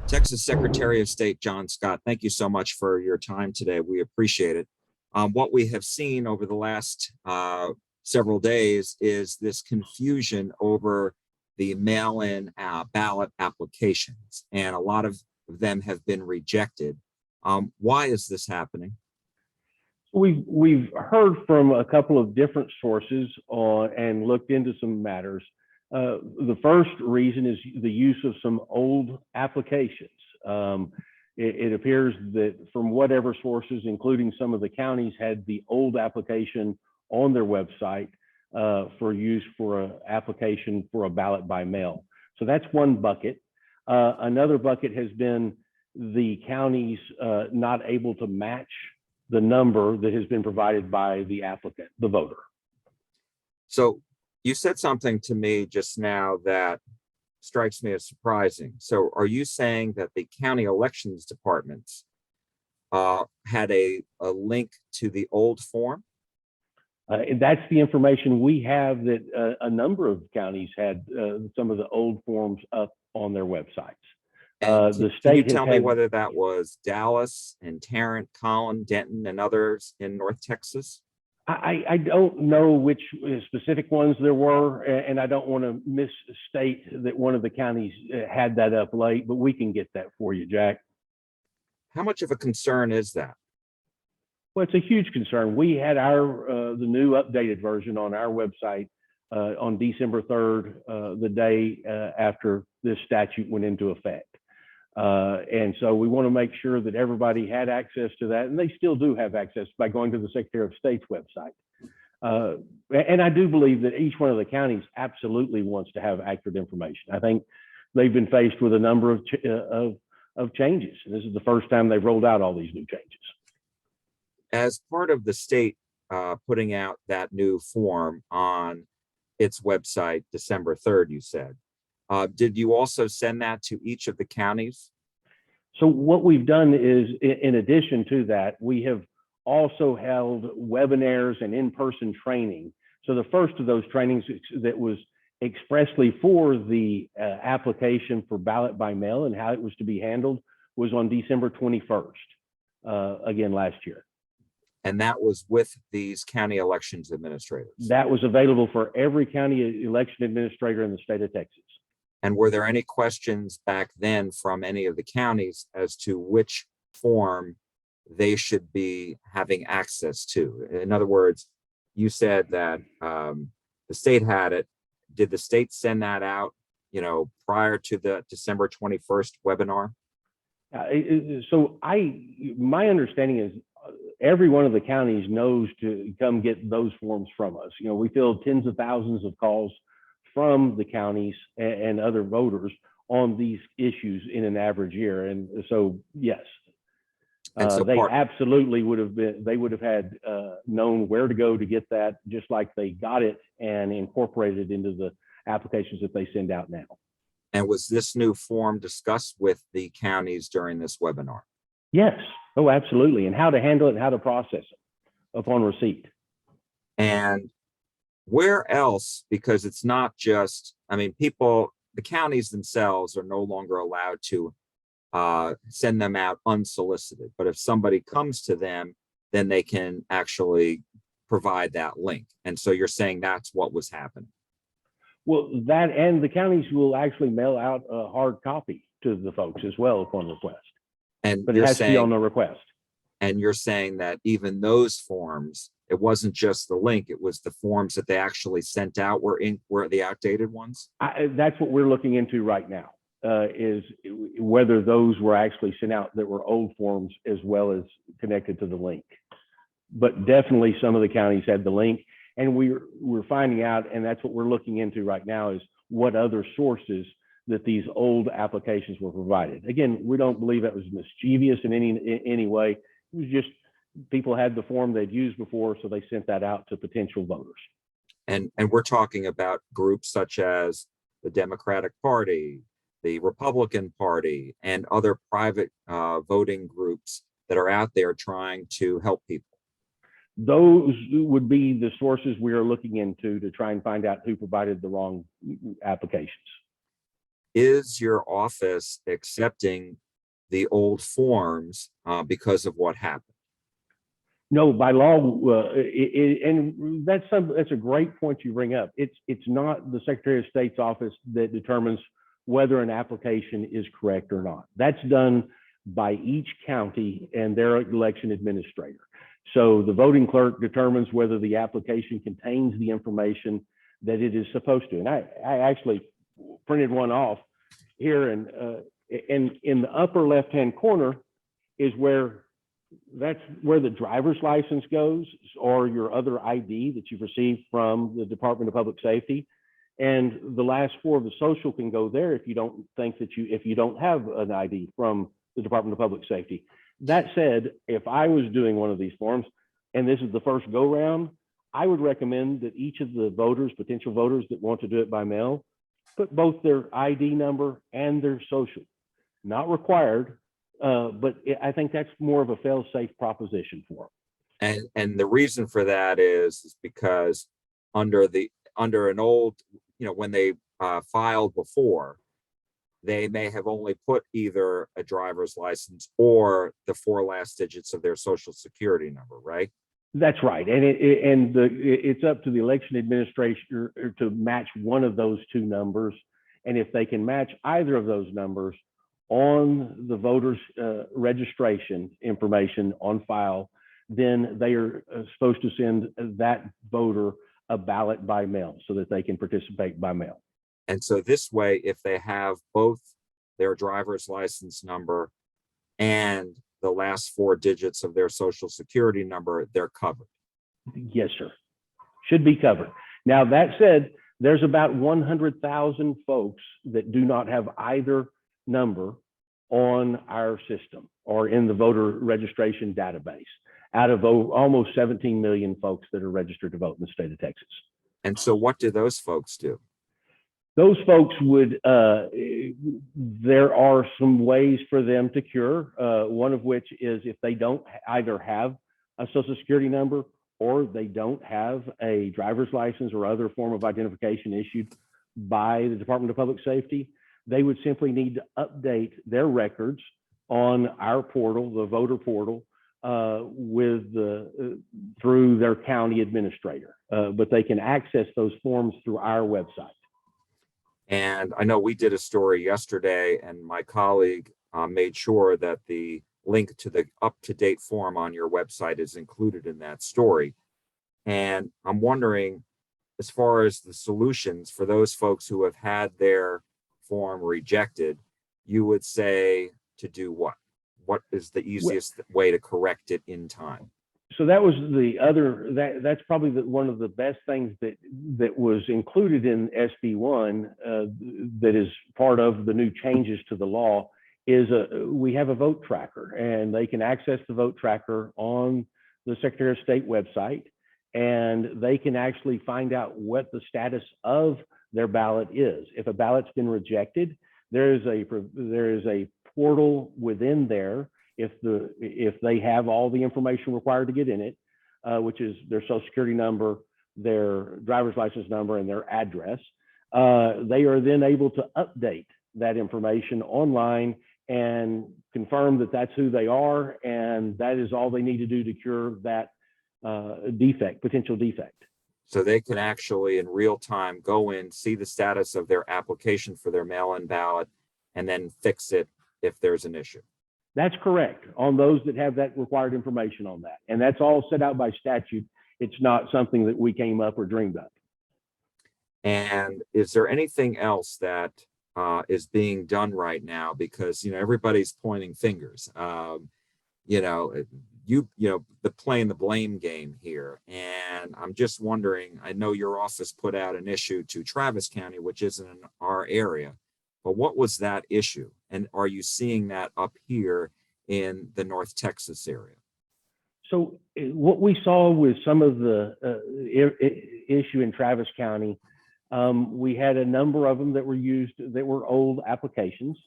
Texas Secretary of State John Scott, thank you so much for your time today. We appreciate it. What we have seen over the last several days is this confusion over the mail-in ballot applications, and a lot of them have been rejected. Why is this happening? We've heard from a couple of different sources and looked into some matters. The first reason is the use of some old applications. It appears that from whatever sources, including some of the counties, had the old application on their website for use for an application for a ballot by mail. So that's one bucket. Another bucket has been the counties not able to match the number that has been provided by the applicant, the voter. So you said something to me just now that strikes me as surprising. So are you saying that the county elections departments had a link to the old form? That's the information we have, that a number of counties had some of the old forms up on their websites. The state, can you tell me whether that was Dallas and Tarrant, Collin, Denton, and others in North Texas? I don't know which specific ones there were, and I don't want to misstate that one of the counties had that up late, but we can get that for you, Jack. How much of a concern is that? Well, it's a huge concern. We had the new updated version on our website on December 3rd, the day after this statute went into effect. And so we want to make sure that everybody had access to that, and they still do have access by going to the Secretary of State's website. And I do believe that each one of the counties absolutely wants to have accurate information. I think they've been faced with a number of changes. This is the first time they've rolled out all these new changes. As part of the state putting out that new form on its website, December 3rd, you said, did you also send that to each of the counties? So what we've done is, in addition to that, we have also held webinars and in-person training. So the first of those trainings that was expressly for the application for ballot by mail and how it was to be handled was on December 21st, again, last year. And that was with these county elections administrators? That was available for every county election administrator in the state of Texas. And were there any questions back then from any of the counties as to which form they should be having access to? In other words, you said that the state had it. Did the state send that out, prior to the December 21st webinar? So my understanding is every one of the counties knows to come get those forms from us. We field tens of thousands of calls from the counties and other voters on these issues in an average year. And so, yes, they absolutely would have had known where to go to get that, just like they got it and incorporated it into the applications that they send out now. And was this new form discussed with the counties during this webinar? Yes. Oh, absolutely. And how to handle it and how to process it upon receipt. And where else, because it's not just, the counties themselves are no longer allowed to send them out unsolicited. But if somebody comes to them, then they can actually provide that link. And so you're saying that's what was happening. Well, that, and the counties will actually mail out a hard copy to the folks as well upon request. But it has to be on the request. And you're saying that even those forms, it wasn't just the link, it was the forms that they actually sent out were the outdated ones? That's what we're looking into right now, is whether those were actually sent out that were old forms as well as connected to the link. But definitely some of the counties had the link, and we're finding out, and that's what we're looking into right now, is what other sources that these old applications were provided. Again, we don't believe that was mischievous in any way. It was just people had the form they'd used before, so they sent that out to potential voters. And we're talking about groups such as the Democratic Party, the Republican Party, and other private voting groups that are out there trying to help people. Those would be the sources we are looking into to try and find out who provided the wrong applications. Is your office accepting the old forms because of what happened? No, by law, and that's a great point you bring up. It's not the Secretary of State's office that determines whether an application is correct or not. That's done by each county and their election administrator. So the voting clerk determines whether the application contains the information that it is supposed to. And I actually printed one off here, and in the upper left-hand corner is that's where the driver's license goes, or your other ID that you've received from the Department of Public Safety. And the last four of the social can go there if you don't think that if you don't have an ID from the Department of Public Safety. That said, if I was doing one of these forms, and this is the first go round, I would recommend that each of the voters, potential voters that want to do it by mail, put both their ID number and their social. Not required, but I think that's more of a fail-safe proposition for them. And the reason for that is because under an old, when they filed before, they may have only put either a driver's license or the 4 last digits of their social security number, right? That's right, and it's up to the election administrator to match one of those two numbers, and if they can match either of those numbers on the voter's registration information on file, then they are supposed to send that voter a ballot by mail so that they can participate by mail. And so this way, if they have both their driver's license number and the last 4 digits of their social security number, they're covered. Yes, sir. Should be covered. Now, that said, there's about 100,000 folks that do not have either number on our system or in the voter registration database out of almost 17 million folks that are registered to vote in the state of Texas. And so what do those folks do? Those folks would, there are some ways for them to cure, one of which is if they don't either have a social security number or they don't have a driver's license or other form of identification issued by the Department of Public Safety, they would simply need to update their records on our portal, the voter portal, through their county administrator. But they can access those forms through our website. And I know we did a story yesterday, and my colleague made sure that the link to the up-to-date form on your website is included in that story. And I'm wondering, as far as the solutions for those folks who have had their form rejected, you would say to do what? What is the easiest way to correct it in time? So that was the other, that's probably one of the best things that was included in SB1 that is part of the new changes to the law is we have a vote tracker, and they can access the vote tracker on the Secretary of State website, and they can actually find out what the status of their ballot is. If a ballot's been rejected, there is a portal within there if they have all the information required to get in it, which is their social security number, their driver's license number, and their address. They are then able to update that information online and confirm that that's who they are, and that is all they need to do to cure that potential defect. So they can actually in real time go in, see the status of their application for their mail-in ballot, and then fix it if there's an issue. That's correct, on those that have that required information on that. And that's all set out by statute. It's not something that we came up or dreamed up. And is there anything else that is being done right now? Because, everybody's pointing fingers, playing the blame game here. And I'm just wondering, I know your office put out an issue to Travis County, which isn't in our area, but what was that issue? And are you seeing that up here in the North Texas area? So what we saw with some of the issue in Travis County, we had a number of them that were used that were old applications,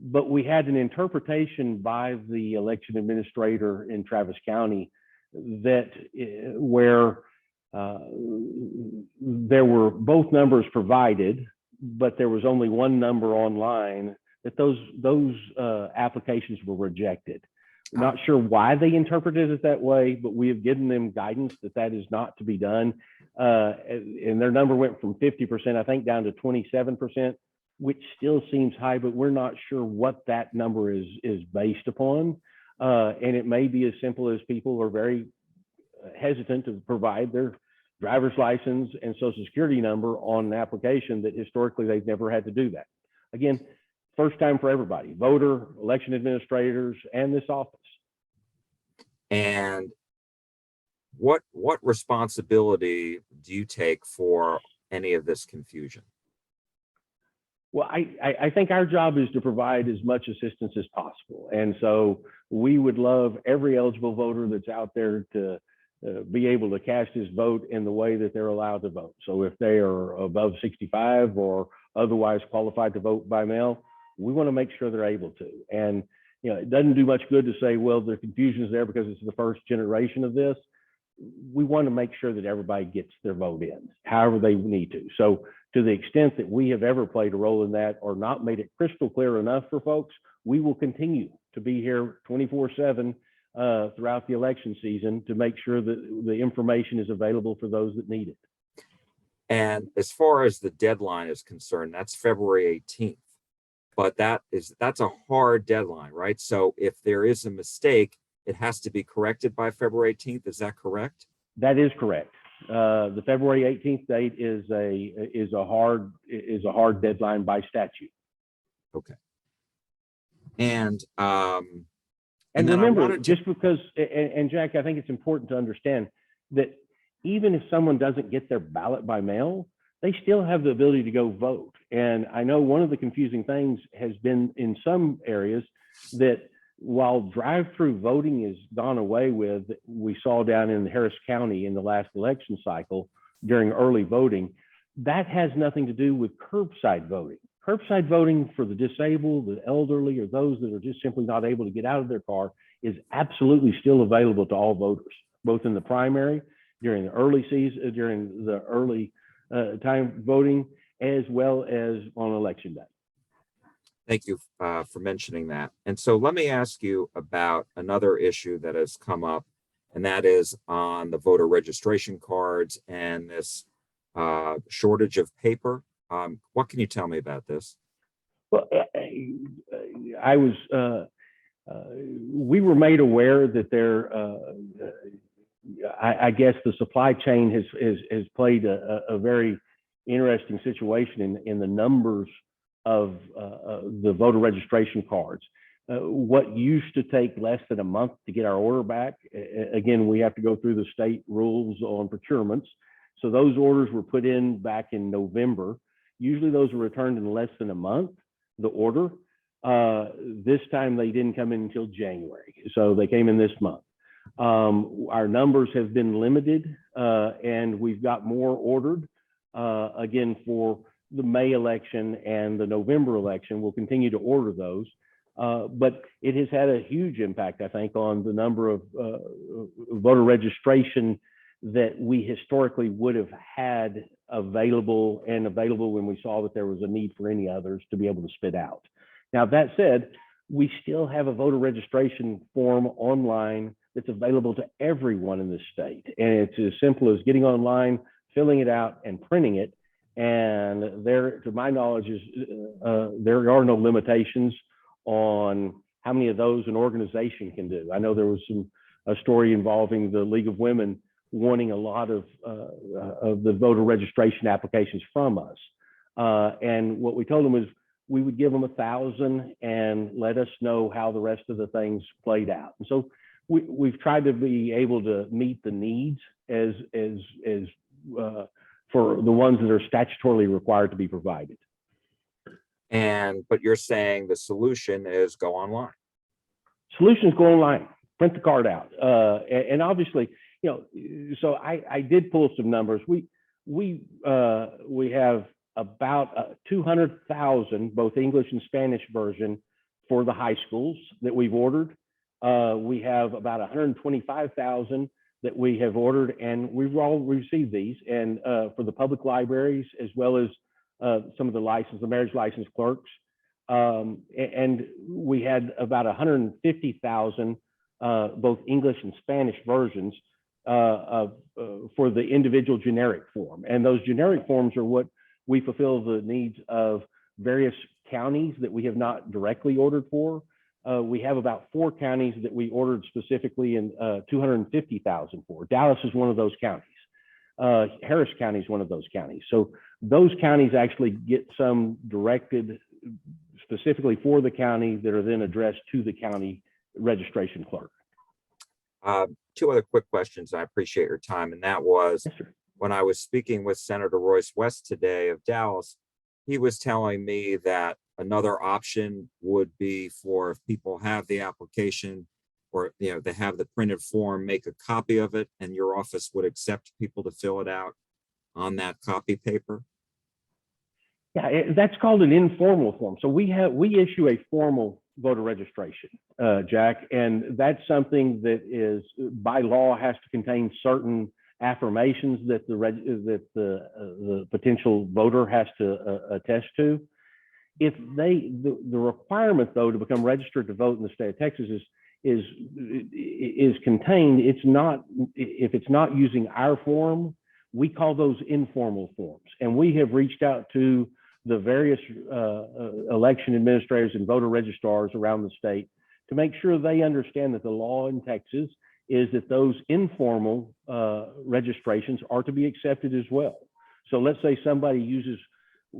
but we had an interpretation by the election administrator in Travis County where there were both numbers provided, but there was only one number online, that those applications were rejected. Not sure why they interpreted it that way, but we have given them guidance that that is not to be done. And their number went from 50%, I think, down to 27%, which still seems high, but we're not sure what that number is based upon. And it may be as simple as people are very hesitant to provide their driver's license and social security number on an application that historically they've never had to do that. Again, first time for everybody, voter, election administrators, and this office. And what responsibility do you take for any of this confusion? Well, I think our job is to provide as much assistance as possible. And so we would love every eligible voter that's out there to be able to cast his vote in the way that they're allowed to vote. So if they are above 65 or otherwise qualified to vote by mail, we want to make sure they're able to. And it doesn't do much good to say, well, the confusion is there because it's the first generation of this. We want to make sure that everybody gets their vote in, however they need to. So to the extent that we have ever played a role in that or not made it crystal clear enough for folks, we will continue to be here 24/7 throughout the election season to make sure that the information is available for those that need it. And as far as the deadline is concerned, that's February 18th. But that's a hard deadline, right? So if there is a mistake, it has to be corrected by February 18th. Is that correct? That is correct. The February 18th date is a hard deadline by statute. Okay. And remember, just because, and Jack, I think it's important to understand that even if someone doesn't get their ballot by mail, they still have the ability to go vote. And I know one of the confusing things has been in some areas that while drive-through voting is gone away with, we saw down in Harris County in the last election cycle during early voting, that has nothing to do with curbside voting. Curbside voting for the disabled, the elderly, or those that are just simply not able to get out of their car is absolutely still available to all voters, both in the primary, during the early season, during the early time voting, as well as on election day. Thank you for mentioning that. And so let me ask you about another issue that has come up, and that is on the voter registration cards and this shortage of paper. What can you tell me about this? Well, we were made aware that I guess the supply chain has played a very interesting situation in the numbers of the voter registration cards. What used to take less than a month to get our order back, again, we have to go through the state rules on procurements. So those orders were put in back in November. Usually those were returned in less than a month, the order. This time they didn't come in until January. So they came in this month. Our numbers have been limited and we've got more ordered. Again, for the May election and the November election, we'll continue to order those. But it has had a huge impact, I think, on the number of voter registration that we historically would have had available when we saw that there was a need for any others to be able to spit out. Now, that said, we still have a voter registration form online that's available to everyone in the state. And it's as simple as getting online, filling it out, and printing it. And there, to my knowledge, there are no limitations on how many of those an organization can do. I know there was a story involving the League of Women wanting a lot of the voter registration applications from us. And what we told them is we would give them 1,000 and let us know how the rest of the things played out. And so we've tried to be able to meet the needs as for the ones that are statutorily required to be provided. But you're saying the solution is go online. Solutions go online, print the card out. And obviously, so I did pull some numbers. We have about 200,000, both English and Spanish version for the high schools that we've ordered. We have about 125,000 that we have ordered, and we've all received these. And for the public libraries, as well as some of the marriage license clerks. And we had about 150,000 both English and Spanish versions for the individual generic form. And those generic forms are what we fulfill the needs of various counties that we have not directly ordered for. We have about 4 counties that we ordered specifically in 250,000 for. Dallas is one of those counties. Harris County is one of those counties. So those counties actually get some directed specifically for the county that are then addressed to the county registration clerk. 2 other quick questions. I appreciate your time. And that was, Yes, sir. when I was speaking with Senator Royce West today of Dallas, he was telling me that another option would be for if people have the application, or they have the printed form, make a copy of it, and your office would accept people to fill it out on that copy paper. Yeah, that's called an informal form. So we issue a formal voter registration, Jack, and that's something that is by law has to contain certain affirmations that the potential voter has to attest to. If the requirement though to become registered to vote in the state of Texas is contained, it's not, if it's not using our form, we call those informal forms. And we have reached out to the various election administrators and voter registrars around the state to make sure they understand that the law in Texas is that those informal registrations are to be accepted as well. So let's say somebody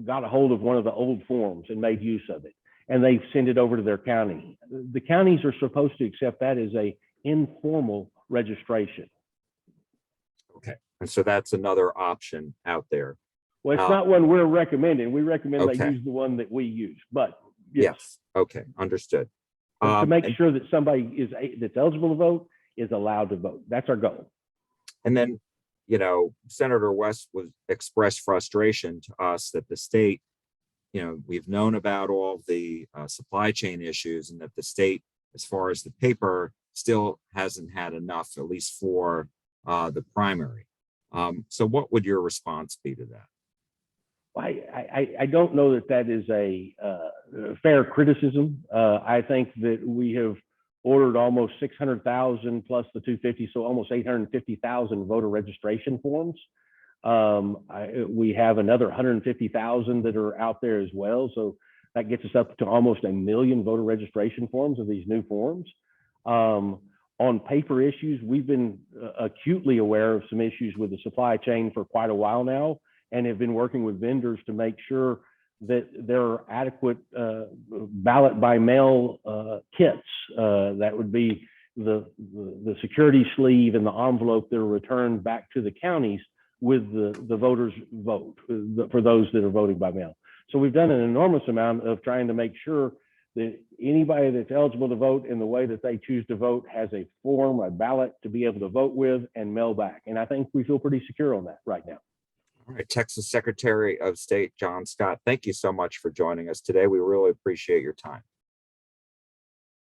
got a hold of one of the old forms and made use of it, and they send it over to their county. The counties are supposed to accept that as a informal registration. Okay, and so that's another option out there. Well, it's not one we're recommending. We recommend Okay. they use the one that we use, but yes. Okay, understood. To make sure that somebody that's eligible to vote is allowed to vote. That's our goal. And then, Senator West expressed frustration to us that the state, we've known about all the supply chain issues, and that the state, as far as the paper, still hasn't had enough, at least for the primary. So what would your response be to that? I don't know that is a fair criticism. I think that we have ordered almost 600,000 plus the 250, so almost 850,000 voter registration forms. We have another 150,000 that are out there as well. So that gets us up to almost 1 million voter registration forms of these new forms. On paper issues, we've been acutely aware of some issues with the supply chain for quite a while now, and have been working with vendors to make sure that there are adequate ballot by mail kits. That would be the security sleeve and the envelope that are returned back to the counties with the voters' vote for those that are voting by mail. So we've done an enormous amount of trying to make sure that anybody that's eligible to vote in the way that they choose to vote has a form, a ballot to be able to vote with and mail back. And I think we feel pretty secure on that right now. All right, Texas Secretary of State John Scott, thank you so much for joining us today. We really appreciate your time.